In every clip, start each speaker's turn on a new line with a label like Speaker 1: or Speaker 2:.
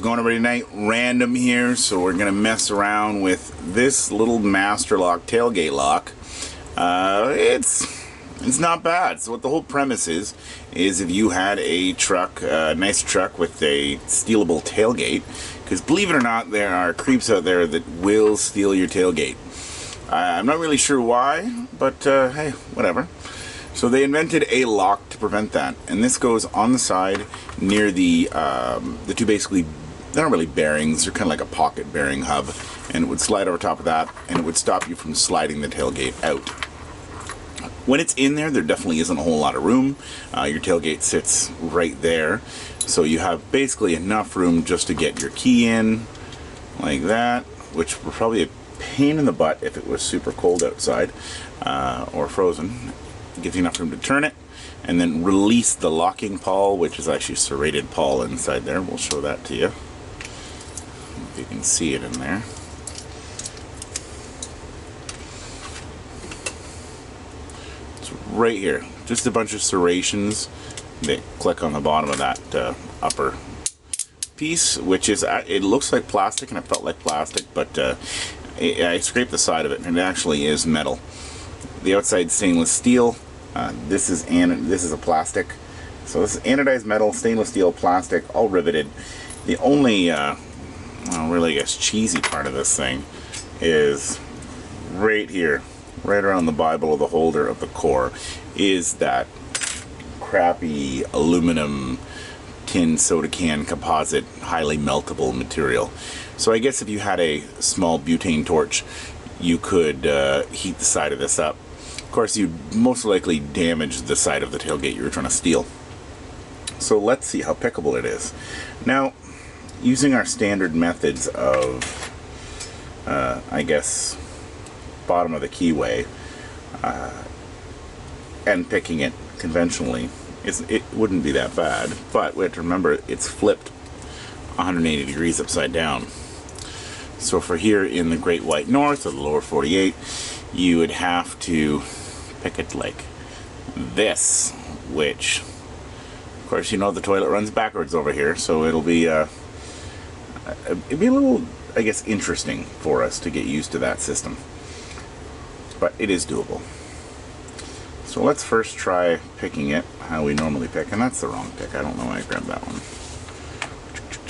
Speaker 1: going, everybody? Night random here. So we're gonna mess around with this little master lock tailgate lock. It's not bad. So what the whole premise is if you had a truck, a nice truck with a stealable tailgate, because believe it or not, there are creeps out there that will steal your tailgate. I'm not really sure why, but hey, whatever. So they invented a lock to prevent that, and this goes on the side near the two, basically, they're not really bearings, they're kind of like a pocket bearing hub, and it would slide over top of that, and it would stop you from sliding the tailgate out. When it's in there, there definitely isn't a whole lot of room. Your tailgate sits right there, so you have basically enough room just to get your key in, like that, which would probably be a pain in the butt if it was super cold outside, or frozen. Gives you enough room to turn it, and then release the locking pawl, which is actually serrated pawl inside there. We'll show that to you if you can see it in there. It's right here, just a bunch of serrations that click on the bottom of that upper piece, which is, it looks like plastic, and it felt like plastic, but I scraped the side of it, and it actually is metal. The outside stainless steel. This is a plastic. So this is anodized metal, stainless steel, plastic, all riveted. The only, well, really, I guess, cheesy part of this thing is right here, right around the Bible of the holder of the core, is that crappy aluminum tin soda can composite, highly meltable material. So I guess if you had a small butane torch, you could heat the side of this up. Of course, you'd most likely damage the side of the tailgate you were trying to steal. So let's see how pickable it is. Now, using our standard methods of, I guess, bottom of the keyway, and picking it conventionally, it wouldn't be that bad. But we have to remember, it's flipped 180 degrees upside down. So for here in the Great White North, or the lower 48, you would have to pick it like this, which, of course, you know, the toilet runs backwards over here, so it'd be a little, I guess, interesting for us to get used to that system. But it is doable. So let's first try picking it how we normally pick, and that's the wrong pick. I don't know why I grabbed that one.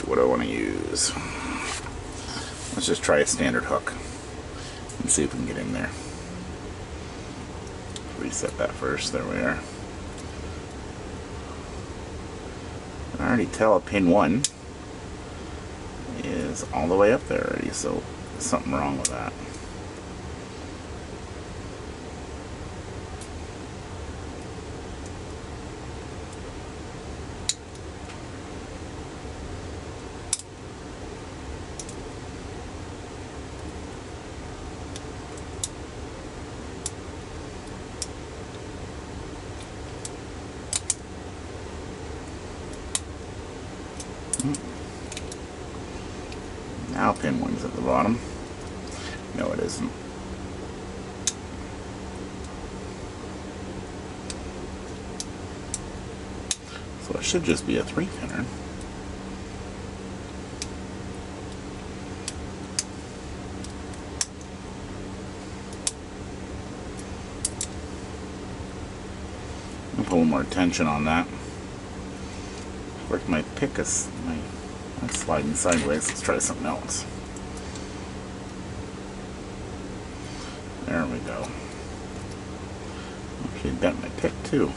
Speaker 1: What do I want to use? Let's just try a standard hook and see if we can get in there. Reset that first. There we are. I already tell pin 1 is all the way up there already, so there's something wrong with that. Now pin 1's at the bottom. No, it isn't. So it should just be a 3-pinner. I'll put a little more tension on that. Where's my pick? That's sliding sideways. Let's try something else. There we go. Actually bent my pick too.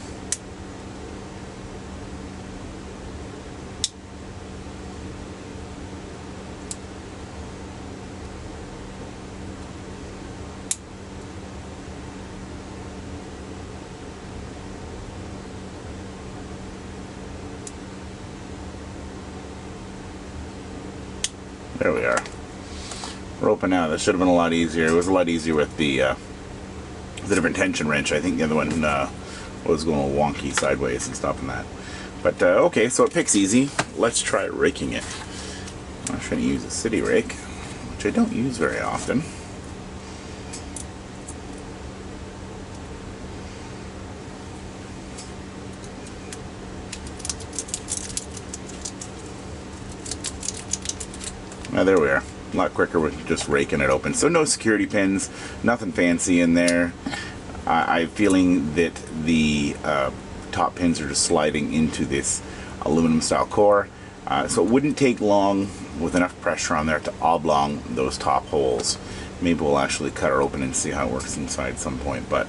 Speaker 1: There we are. We're open now. That should have been a lot easier. It was a lot easier with the different tension wrench. I think the other one was going wonky sideways and stopping that. But okay, so it picks easy. Let's try raking it. I'm trying to use a city rake, which I don't use very often. There we are. A lot quicker with just raking it open. So no security pins, nothing fancy in there. I'm feeling that the top pins are just sliding into this aluminum style core. So it wouldn't take long with enough pressure on there to oblong those top holes. Maybe we'll actually cut her open and see how it works inside at some point, but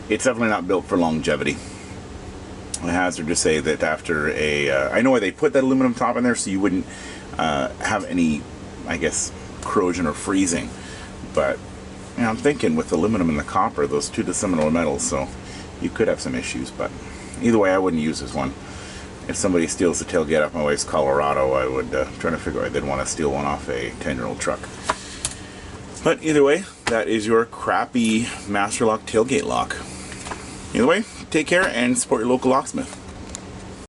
Speaker 1: it's definitely not built for longevity. I hazard to say that after I know why they put that aluminum top in there, so you wouldn't have any, I guess, corrosion or freezing. But you know, I'm thinking with aluminum and the copper, those two dissimilar metals, so you could have some issues. But either way, I wouldn't use this one. If somebody steals the tailgate off my wife's Colorado, I would try to figure out they'd want to steal one off a 10-year-old truck. But either way, that is your crappy Master Lock tailgate lock. Either way, take care and support your local locksmith.